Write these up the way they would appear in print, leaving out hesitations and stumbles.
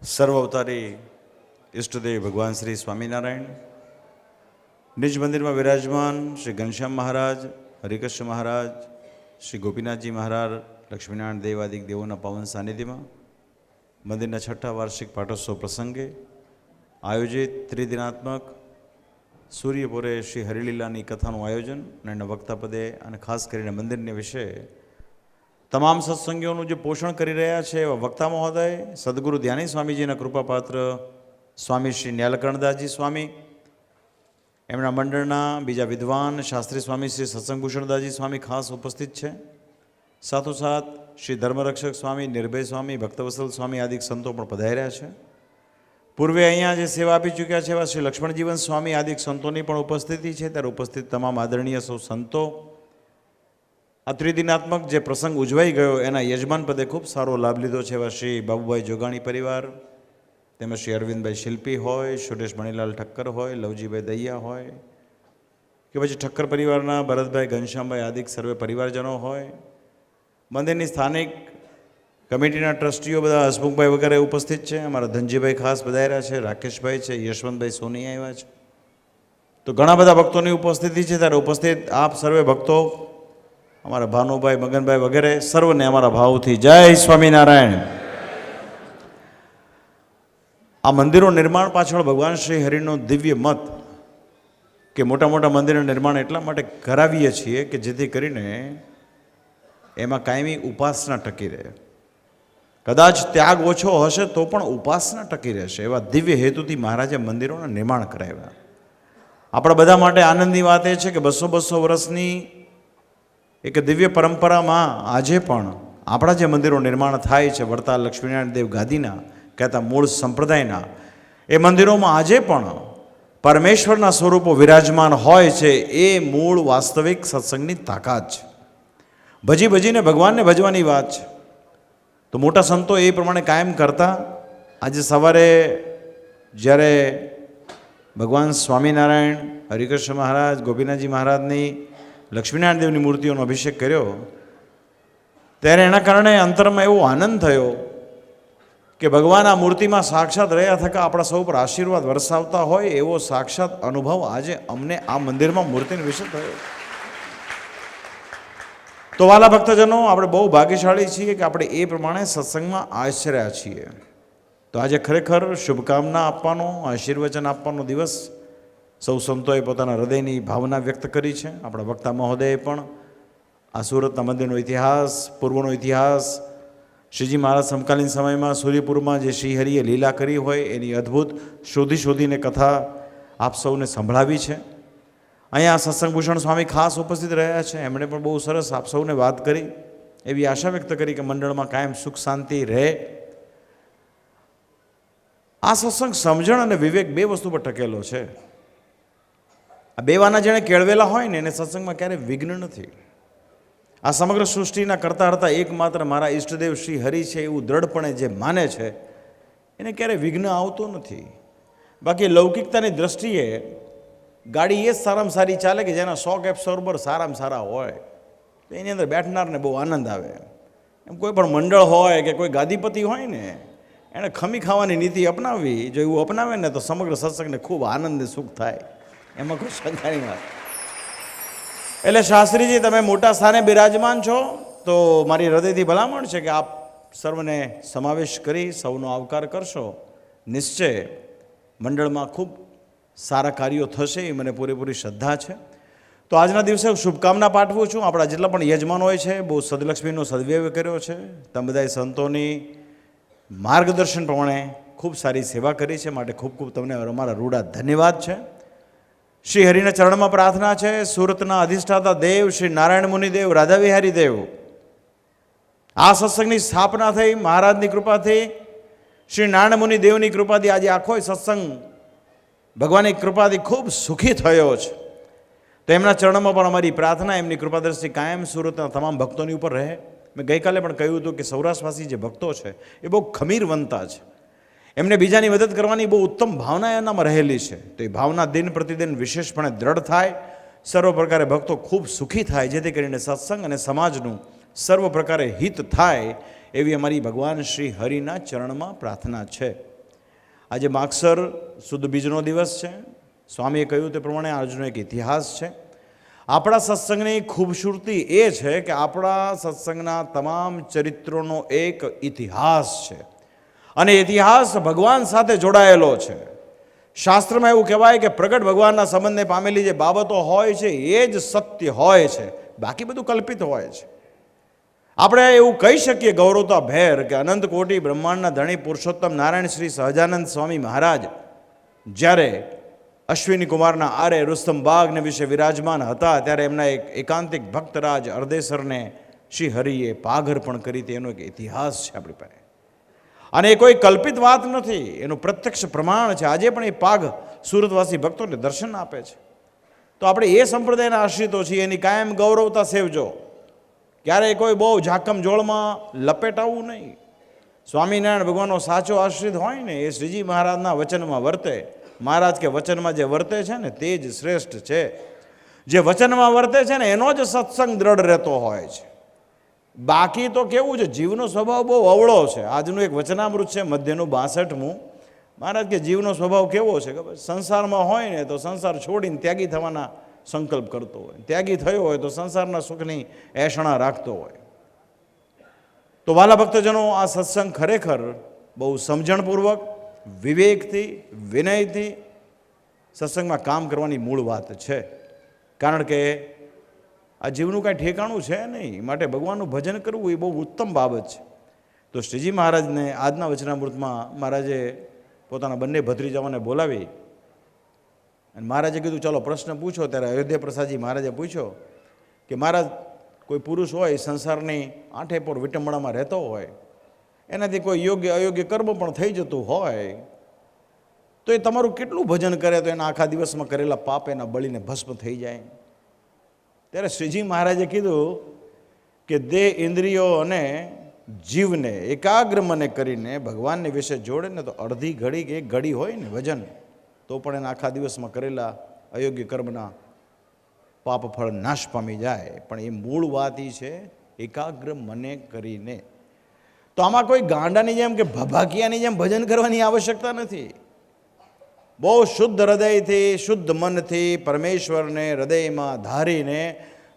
સર્વ અવતારી ઈષ્ટદેવ ભગવાન શ્રી સ્વામિનારાયણ નિજ મંદિરમાં વિરાજમાન શ્રી ઘનશ્યામ મહારાજ, હરિકૃષ્ણ મહારાજ, શ્રી ગોપીનાથજી મહારાજ, લક્ષ્મીનારાયણ દેવાદિક દેવોના પાવન સાનિધ્યમાં મંદિરના છઠ્ઠા વાર્ષિક પાટોત્સવ પ્રસંગે આયોજિત ત્રિદિનાત્મક સૂર્યપુરે શ્રી હરિલીલાની કથાનું આયોજન અને એના વક્તાપદે અને ખાસ કરીને મંદિરને વિશે તમામ સત્સંગીઓનું જે પોષણ કરી રહ્યા છે એવા વક્તા મહોદય સદગુરુ ધ્યાની સ્વામીજીના કૃપાપાત્ર સ્વામી શ્રી ન્યાલકર્ણદાસજી સ્વામી, એમના મંડળના બીજા વિદ્વાન શાસ્ત્રી સ્વામી શ્રી સત્સંગભૂષણદાસજી સ્વામી ખાસ ઉપસ્થિત છે. સાથોસાથ શ્રી ધર્મરક્ષક સ્વામી, નિર્ભય સ્વામી, ભક્તવત્સલ સ્વામી આદિ સંતો પણ પધાર્યા છે. પૂર્વે અહીંયા જે સેવા આપી ચૂક્યા છે એવા શ્રી લક્ષ્મણજીવન સ્વામી આદિ સંતોની પણ ઉપસ્થિતિ છે. ત્યારે ઉપસ્થિત તમામ આદરણીય સૌ સંતો, આ ત્રિદિનાત્મક જે પ્રસંગ ઉજવાઈ ગયો એના યજમાન પદે ખૂબ સારો લાભ લીધો છે એવા શ્રી બાબુભાઈ જોગાણી પરિવાર, તેમજ શ્રી અરવિંદભાઈ શિલ્પી હોય, સુરેશ મણીલાલ ઠક્કર હોય, લવજીભાઈ દૈયા હોય, કે પછી ઠક્કર પરિવારના ભરતભાઈ, ઘનશ્યામભાઈ આદિક સર્વે પરિવારજનો હોય, મંદિરની સ્થાનિક કમિટીના ટ્રસ્ટીઓ બધા હસમુખભાઈ વગેરે ઉપસ્થિત છે. અમારા ધનજીભાઈ ખાસ પધાર્યા છે, રાકેશભાઈ છે, યશવંતભાઈ સોની આવ્યા છે. તો ઘણા બધા ભક્તોની ઉપસ્થિતિ છે. ત્યારે ઉપસ્થિત આપ સર્વે ભક્તો, અમારા ભાનુભાઈ, મગનભાઈ વગેરે સર્વને અમારા ભાવથી જય સ્વામિનારાયણ. આ મંદિરો નિર્માણ પાછળ ભગવાન શ્રી હરિનો દિવ્ય મત કે મોટા મોટા મંદિરનું નિર્માણ એટલા માટે કરાવીએ છીએ કે જેથી કરીને એમાં કાયમી ઉપાસના ટકી રહે. કદાચ ત્યાગ ઓછો હશે તો પણ ઉપાસના ટકી રહેશે એવા દિવ્ય હેતુથી મહારાજે મંદિરોના નિર્માણ કરાવ્યા. આપણા બધા માટે આનંદની વાત એ છે કે 200 વર્ષની એક દિવ્ય પરંપરામાં આજે પણ આપણા જે મંદિરો નિર્માણ થાય છે, વડતાલ લક્ષ્મીનારાયણ દેવ ગાદીના કહેતા મૂળ સંપ્રદાયના, એ મંદિરોમાં આજે પણ પરમેશ્વરના સ્વરૂપો વિરાજમાન હોય છે. એ મૂળ વાસ્તવિક સત્સંગની તાકાત છે. ભજી ભજીને ભગવાનને ભજવાની વાત છે. તો મોટા સંતો એ પ્રમાણે કાયમ કરતા. આજે સવારે જ્યારે ભગવાન સ્વામિનારાયણ, હરિકૃષ્ણ મહારાજ, ગોપીનાથજી મહારાજની, લક્ષ્મીનારાયણ દેવની મૂર્તિઓનો અભિષેક કર્યો ત્યારે એના કારણે અંતરમાં એવો આનંદ થયો કે ભગવાન આ મૂર્તિમાં સાક્ષાત રહ્યા થકા આપણા સૌ પર આશીર્વાદ વરસાવતા હોય એવો સાક્ષાત અનુભવ આજે અમને આ મંદિરમાં મૂર્તિને વિશે થયો. તો વાલા ભક્તજનો, આપણે બહુ ભાગ્યશાળી છીએ કે આપણે એ પ્રમાણે સત્સંગમાં આશ્ચર્યા છીએ. તો આજે ખરેખર શુભકામના આપવાનો, આશીર્વચન આપવાનો દિવસ સૌ સંતોએ પોતાના હૃદયની ભાવના વ્યક્ત કરી છે. આપણા વક્તા મહોદયે પણ આ સુરતના મંદિરનો ઇતિહાસ, પૂર્વનો ઇતિહાસ, શ્રીજી મહારાજ સમકાલીન સમયમાં સૂર્યપુરમાં જે શ્રીહરિએ લીલા કરી હોય એની અદ્ભુત શોધીને કથા આપ સૌને સંભળાવી છે. અહીંયા સત્સંગભૂષણ સ્વામી ખાસ ઉપસ્થિત રહ્યા છે. એમણે પણ બહુ સરસ આપ સૌને વાત કરી, એવી આશા વ્યક્ત કરી કે મંડળમાં કાયમ સુખ શાંતિ રહે. આ સત્સંગ સમજણ અને વિવેક બે વસ્તુ પર ટકેલો છે. આ બે વાના જેણે કેળવેલા હોય ને એને સત્સંગમાં ક્યારેય વિઘ્ન નથી. આ સમગ્ર સૃષ્ટિના કરતા કરતા એકમાત્ર મારા ઈષ્ટદેવ શ્રી હરિ છે એવું દ્રઢપણે જે માને છે એને ક્યારેય વિઘ્ન આવતો નથી. બાકી લૌકિકતાની દ્રષ્ટિએ ગાડી એ જ સારામાં સારી ચાલે કે જેના 100 એબ્સોર્બર સારામાં સારા હોય, તો એની અંદર બેઠનારને બહુ આનંદ આવે. એમ કોઈ પણ મંડળ હોય કે કોઈ ગાદીપતિ હોય ને, એણે ખમી ખાવાની નીતિ અપનાવવી, જો એવું અપનાવે ને તો સમગ્ર સત્સંગને ખૂબ આનંદ ને સુખ થાય, એમાં કોઈ શંકાની વાત. એટલે શાસ્ત્રીજી, તમે મોટા સ્થાને બિરાજમાન છો તો મારી હૃદયથી ભલામણ છે કે આપ સર્વને સમાવેશ કરી સૌનો આવકાર કરશો. નિશ્ચય મંડળમાં ખૂબ સારા કાર્યો થશે એ મને પૂરેપૂરી શ્રદ્ધા છે. તો આજના દિવસે હું શુભકામના પાઠવું છું. આપણા જેટલા પણ યજમાન હોય છે બહુ સદલક્ષ્મીનો સદવ્યય કર્યો છે. તમે બધાએ સંતોની માર્ગદર્શન પ્રમાણે ખૂબ સારી સેવા કરી છે, માટે ખૂબ ખૂબ તમને અમારા રૂડા ધન્યવાદ છે. શ્રી હરિના ચરણમાં પ્રાર્થના છે. સુરતના અધિષ્ઠાતા દેવ શ્રી નારાયણ મુનિદેવ, રાધા વિહારી દેવ, આ સત્સંગની સ્થાપના થઈ મહારાજની કૃપાથી, શ્રી નારાયણ મુનિ દેવની કૃપાથી આજે આખો સત્સંગ ભગવાનની કૃપાથી ખૂબ સુખી થયો છે. તો એમના ચરણમાં પણ અમારી પ્રાર્થના, એમની કૃપા દ્રષ્ટિ કાયમ સુરતના તમામ ભક્તોની ઉપર રહે. મેં ગઈકાલે પણ કહ્યું હતું કે સૌરાષ્ટ્રવાસી જે ભક્તો છે એ બહુ ખમીરવંતા છે. એમને બીજાની મદદ કરવાની બહુ ઉત્તમ ભાવના એનામાં રહેલી છે. તો એ ભાવના દિન પ્રતિદિન વિશેષપણે દ્રઢ થાય, સર્વ પ્રકારે ભક્તો ખૂબ સુખી થાય, જેથી કરીને સત્સંગ અને સમાજનું સર્વ પ્રકારે હિત થાય એવી અમારી ભગવાન શ્રી હરિના ચરણમાં પ્રાર્થના છે. આજે માગસર સુદ બીજનો દિવસ છે. સ્વામીએ કહ્યું તે પ્રમાણે આજનો એક ઇતિહાસ છે. આપણા સત્સંગની ખૂબસૂરતી એ છે કે આપણા સત્સંગના તમામ ચરિત્રોનો એક ઇતિહાસ છે અને ઇતિહાસ ભગવાન સાથે જોડાયેલો છે. શાસ્ત્રમાં એવું કહેવાય કે પ્રગટ ભગવાનના સંબંધને પામેલી જે બાબતો હોય છે એ જ સત્ય હોય છે, બાકી બધું કલ્પિત હોય છે. આપણે એવું કહી શકીએ ગૌરવતા ભેર કે અનંત કોટી બ્રહ્માંડના ધણી પુરુષોત્તમ નારાયણ શ્રી સહજાનંદ સ્વામી મહારાજ જ્યારે અશ્વિની કુમારના આરે રુસ્તમ બાગને વિશે વિરાજમાન હતા ત્યારે એમના એક એકાંતિક ભક્તરાજ અર્ધેસરને શ્રી હરિએ પાઘરપણ કરી તેનો એક ઇતિહાસ છે આપણી પાસે. અને એ કોઈ કલ્પિત વાત નથી, એનું પ્રત્યક્ષ પ્રમાણ છે. આજે પણ એ પાઘ સુરતવાસી ભક્તોને દર્શન આપે છે. તો આપણે એ સંપ્રદાયના આશ્રિતો છીએ, એની કાયમ ગૌરવતા સેવજો. ક્યારેય કોઈ બહુ ઝાકમ જોળમાં લપેટાવવું નહીં. સ્વામિનારાયણ ભગવાનનો સાચો આશ્રિત હોય ને એ શ્રીજી મહારાજના વચનમાં વર્તે. મહારાજ કે વચનમાં જે વર્તે છે ને તે જ શ્રેષ્ઠ છે. જે વચનમાં વર્તે છે ને એનો જ સત્સંગ દ્રઢ રહેતો હોય છે. બાકી તો કેવું છે, જીવનો સ્વભાવ બહુ અવળો છે. આજનું એક વચનામૃત છે મધ્યનું 62મું. મહારાજ કે જીવનો સ્વભાવ કેવો છે ખબર? સંસારમાં હોય ને તો સંસાર છોડીને ત્યાગી થવાના સંકલ્પ કરતો હોય, ત્યાગી થયો હોય તો સંસારના સુખની એષણા રાખતો હોય. તો વાલા ભક્તજનો, આ સત્સંગ ખરેખર બહુ સમજણપૂર્વક, વિવેકથી, વિનયથી સત્સંગમાં કામ કરવાની મૂળ વાત છે. કારણ કે આ જીવનું કાંઈ ઠેકાણું છે નહીં, માટે ભગવાનનું ભજન કરવું એ બહુ ઉત્તમ બાબત છે. તો શ્રીજી મહારાજને આજના વચનામૃતમાં મહારાજે પોતાના બંને ભત્રીજાઓને બોલાવી અને મહારાજે કીધું ચાલો પ્રશ્ન પૂછો. ત્યારે અયોધ્યા પ્રસાદજી મહારાજે પૂછ્યો કે મહારાજ, કોઈ પુરુષ હોય સંસારની આંઠે પર વિટંબણામાં રહેતો હોય, એનાથી કોઈ યોગ્ય અયોગ્ય કર્મ પણ થઈ જતું હોય તો એ તમારું કેટલું ભજન કરે તો એના આખા દિવસમાં કરેલા પાપ એના બળીને ભસ્મ થઈ જાય. ત્યારે શ્રીજી મહારાજે કીધું કે દેહ, ઇન્દ્રિયો અને જીવને એકાગ્ર મને કરીને ભગવાનને વિશે જોડે ને તો અડધી ઘડી કે એક ઘડી હોય ને ભજન, તો પણ એના આખા દિવસમાં કરેલા અયોગ્ય કર્મના પાપ ફળ નાશ પામી જાય. પણ એ મૂળ વાત એ છે એકાગ્ર મને કરીને. તો આમાં કોઈ ગાંડાની જેમ કે ભભાકિયાની જેમ ભજન કરવાની આવશ્યકતા નથી. બહુ શુદ્ધ હૃદયથી, શુદ્ધ મનથી, પરમેશ્વરને હૃદયમાં ધારીને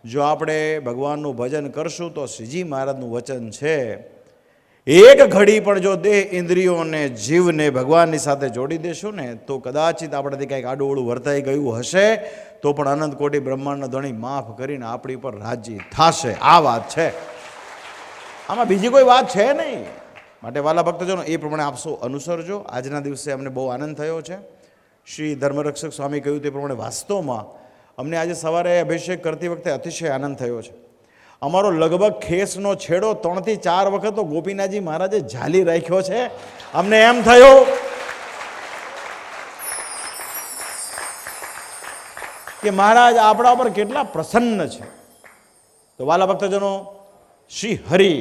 જો આપણે ભગવાનનું ભજન કરશું તો શ્રીજી મહારાજનું વચન છે એક ઘડી પણ જો દેહ, ઇન્દ્રિયો અને જીવને ભગવાનની સાથે જોડી દેશું ને તો કદાચિત આપણાથી કંઈક આડું વર્તાઈ ગયું હશે તો પણ અનંત કોટી બ્રહ્માંડનો ધણી માફ કરીને આપણી પર રાજી થશે. આ વાત છે, આમાં બીજી કોઈ વાત છે નહીં. માટે વાલા ભક્તજનો, એ પ્રમાણે આપ સૌ અનુસરજો. આજના દિવસે અમને બહુ આનંદ થયો છે. શ્રી ધર્મરક્ષક સ્વામી કહ્યું તે પ્રમાણે વાસ્તવમાં અમને આજે સવારે અભિષેક કરતી વખતે અતિશય આનંદ થયો છે. અમારો લગભગ ખેસનો છેડો 3 થી 4 વખત તો ગોપીનાથજી મહારાજે ઝાલી રાખ્યો છે. અમને એમ થયું કે મહારાજ આપણા ઉપર કેટલા પ્રસન્ન છે. તો વાલા ભક્તજનો, શ્રી હરિ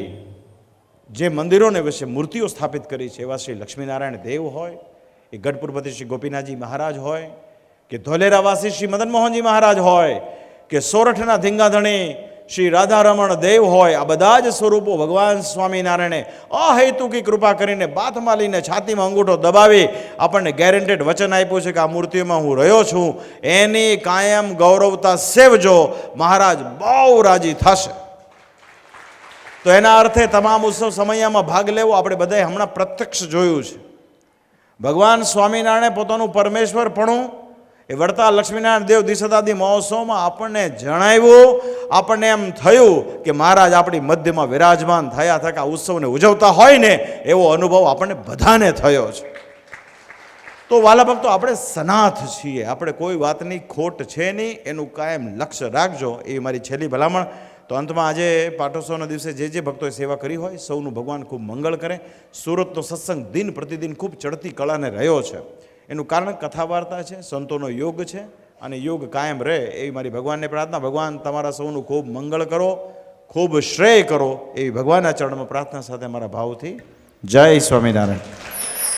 જે મંદિરોને વિશે મૂર્તિઓ સ્થાપિત કરી છે એવા શ્રી લક્ષ્મીનારાયણ દેવ હોય, એ ગઢપુરપતિ શ્રી ગોપીનાથજી મહારાજ હોય, કે ધોલેરાવાસી શ્રી મદન મોહનજી મહારાજ હોય, કે સોરઠના ધીંગાધણી શ્રી રાધારમણ દેવ હોય, આ બધા જ સ્વરૂપો ભગવાન સ્વામિનારાયણે અહેતુકી કૃપા કરીને બાથમાં લઈને છાતીમાં અંગૂઠો દબાવી આપણને ગેરંટેડ વચન આપ્યું છે કે આ મૂર્તિઓમાં હું રહ્યો છું, એની કાયમ ગૌરવતા સેવજો, મહારાજ બહુ રાજી થશે. તો એના અર્થે તમામ ઉત્સવ સમયમાં ભાગ લેવો આપણે બધાએ હમણાં પ્રત્યક્ષ જોયું છે. ભગવાન સ્વામિનારાયણે પોતાનું પરમેશ્વરપણું એ વડતાલ લક્ષ્મીનારાયણ દેવ દ્વિશતાબ્દી મહોત્સવમાં આપણને જણાવ્યું. આપણને એમ થયું કે મહારાજ આપણી મધ્યમાં વિરાજમાન થયા થકા ઉત્સવને ઉજવતા હોય ને એવો અનુભવ આપણને બધાને થયો છે. તો વાલા ભક્તો, આપણે સનાથ છીએ, આપણે કોઈ વાતની ખોટ છે નહીં, એનું કાયમ લક્ષ્ય રાખજો, એ મારી છેલ્લી ભલામણ. તો અંતમાં આજે પાટોત્સવના દિવસે જે ભક્તોએ સેવા કરી હોય સૌનું ભગવાન ખૂબ મંગળ કરે. સુરતનો સત્સંગ દિન પ્રતિદિન ખૂબ ચડતી કળાને રહ્યો છે. એનું કારણ કથા વાર્તા છે, સંતોનો યોગ છે, અને યોગ કાયમ રહે એવી મારી ભગવાનને પ્રાર્થના. ભગવાન તમારા સૌનું ખૂબ મંગળ કરો, ખૂબ શ્રેય કરો એવી ભગવાનના ચરણમાં પ્રાર્થના સાથે મારા ભાવથી જય સ્વામિનારાયણ.